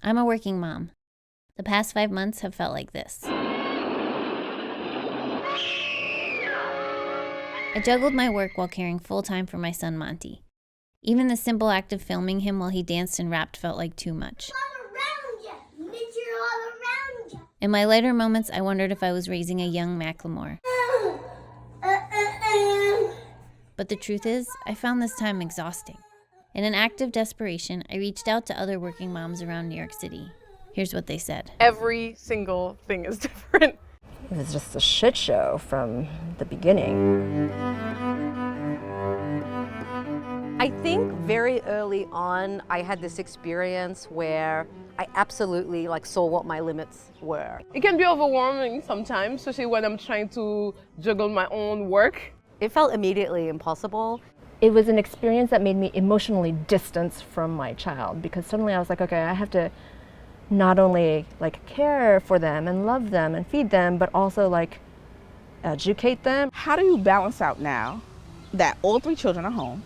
I'm a working mom. The past 5 months have felt like this. I juggled my work while caring full-time for my son Monty. Even the simple act of filming him while he danced and rapped felt like too much. In my lighter moments, I wondered if I was raising a young Macklemore. But the truth is, I found this time exhausting. In an act of desperation, I reached out to other working moms around New York City. Here's what they said. Every single thing is different. It was just a shit show from the beginning. I think very early on, I had this experience where I absolutely saw what my limits were. It can be overwhelming sometimes, especially when I'm trying to juggle my own work. It felt immediately impossible. It was an experience that made me emotionally distant from my child, because suddenly I was like, okay, I have to not only care for them and love them and feed them, but also educate them. How do you balance out now that all 3 children are home?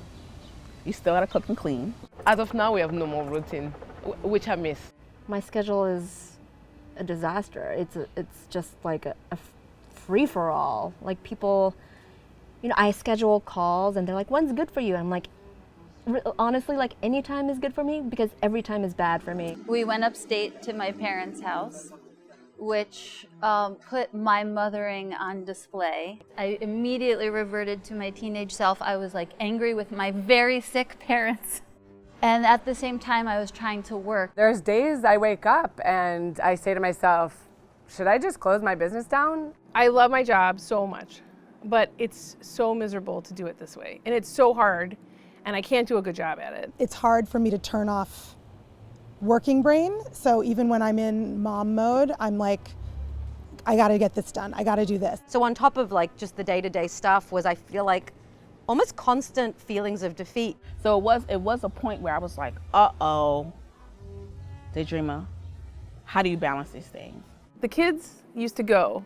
You still gotta cook and clean. As of now, we have no more routine, which I miss. My schedule is a disaster. It's just like a free-for-all. People, I schedule calls and they're like, when's good for you? I'm like, honestly, any time is good for me because every time is bad for me. We went upstate to my parents' house, which put my mothering on display. I immediately reverted to my teenage self. I was angry with my very sick parents. And at the same time, I was trying to work. There's days I wake up and I say to myself, should I just close my business down? I love my job so much, but it's so miserable to do it this way. And it's so hard, and I can't do a good job at it. It's hard for me to turn off working brain. So even when I'm in mom mode, I'm like, I gotta get this done. I gotta do this. So on top of just the day-to-day stuff was, I feel almost constant feelings of defeat. So it was a point where I was like, uh-oh, Daydreamer, how do you balance these things? The kids used to go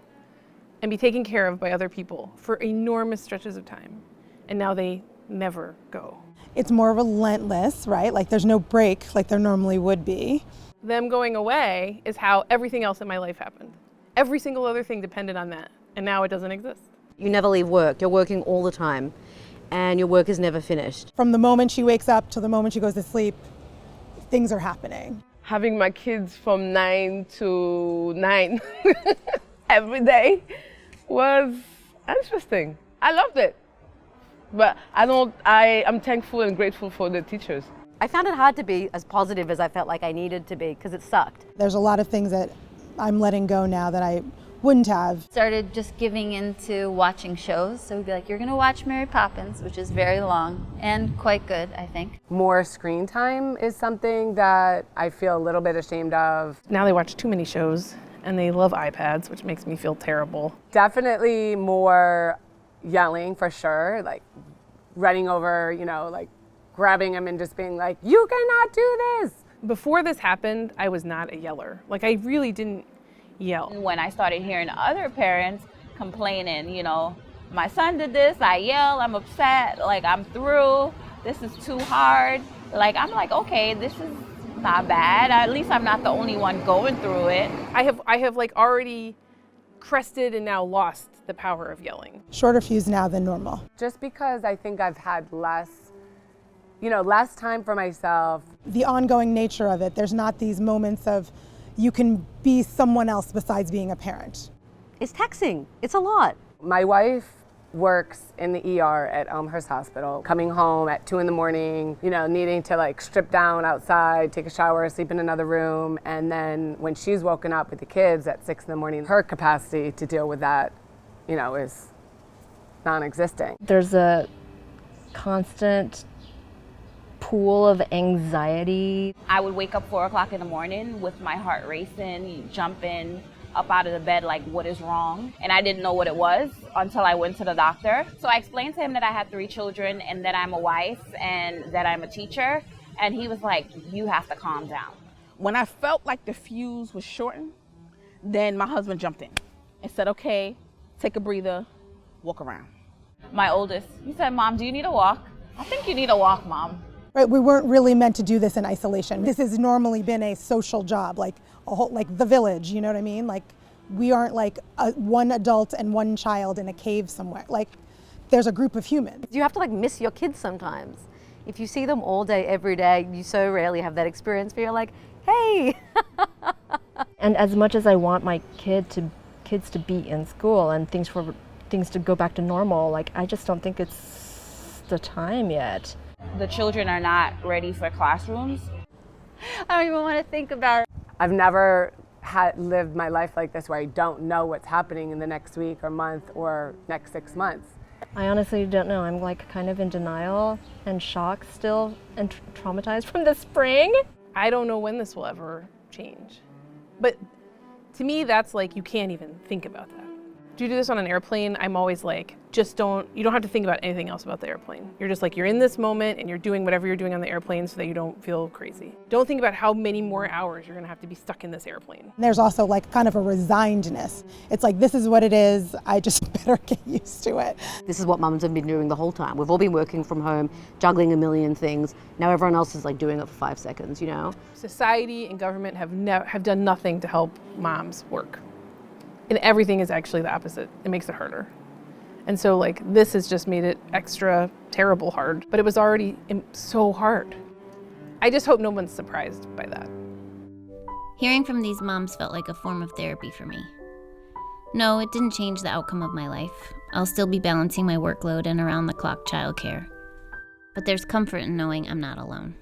and be taken care of by other people for enormous stretches of time, and now they never go. It's more relentless, right? There's no break like there normally would be. Them going away is how everything else in my life happened. Every single other thing depended on that, and now it doesn't exist. You never leave work. You're working all the time, and your work is never finished. From the moment she wakes up till the moment she goes to sleep, things are happening. Having my kids from 9 to 9 every day was interesting. I loved it. But I'm thankful and grateful for the teachers. I found it hard to be as positive as I felt like I needed to be because it sucked. There's a lot of things that I'm letting go now that I wouldn't have. Started just giving into watching shows. So we'd be like, you're gonna watch Mary Poppins, which is very long and quite good, I think. More screen time is something that I feel a little bit ashamed of. Now they watch too many shows and they love iPads, which makes me feel terrible. Definitely more yelling for sure, running over, grabbing him and just being like, you cannot do this. Before this happened, I was not a yeller. I really didn't yell. When I started hearing other parents complaining, my son did this, I yell, I'm upset, I'm through, this is too hard. I'm like, okay, this is not bad. At least I'm not the only one going through it. I have already crested and now lost the power of yelling. Shorter fuse now than normal. Just because I think I've had less time for myself. The ongoing nature of it, there's not these moments of you can be someone else besides being a parent. It's taxing. It's a lot. My wife works in the ER at Elmhurst Hospital, coming home at 2 a.m, needing to strip down outside, take a shower, sleep in another room. And then when she's woken up with the kids at 6 a.m, her capacity to deal with that, is non-existent. There's a constant pool of anxiety. I would wake up 4 o'clock in the morning with my heart racing, jumping up out of the bed what is wrong? And I didn't know what it was until I went to the doctor. So I explained to him that I had 3 children and that I'm a wife and that I'm a teacher. And he was like, you have to calm down. When I felt like the fuse was shortened, then my husband jumped in and said, okay, take a breather, walk around. My oldest, he said, Mom, do you need a walk? I think you need a walk, Mom. Right, we weren't really meant to do this in isolation. This has normally been a social job, like the village, you know what I mean? Like, we aren't like one adult and one child in a cave somewhere. Like, there's a group of humans. You have to like miss your kids sometimes. If you see them all day, every day, you so rarely have that experience where you're like, hey. And as much as I want my kids to be in school and things to go back to normal, like, I just don't think it's the time yet. The children are not ready for classrooms. I don't even want to think about it. I've never lived my life like this where I don't know what's happening in the next week or month or next 6 months. I honestly don't know. I'm like kind of in denial and shock still and traumatized from the spring. I don't know when this will ever change. But to me, that's like, you can't even think about that. Do you do this on an airplane? I'm always like, you don't have to think about anything else about the airplane. You're just like, you're in this moment and you're doing whatever you're doing on the airplane so that you don't feel crazy. Don't think about how many more hours you're gonna have to be stuck in this airplane. There's also like kind of a resignedness. It's like, this is what it is, I just better get used to it. This is what mums have been doing the whole time. We've all been working from home, juggling a million things. Now everyone else is like doing it for 5 seconds, you know? Society and government have done nothing to help moms work. And everything is actually the opposite. It makes it harder. And so like, this has just made it extra terrible hard, but it was already so hard. I just hope no one's surprised by that. Hearing from these moms felt like a form of therapy for me. No, it didn't change the outcome of my life. I'll still be balancing my workload and around-the-clock childcare. But there's comfort in knowing I'm not alone.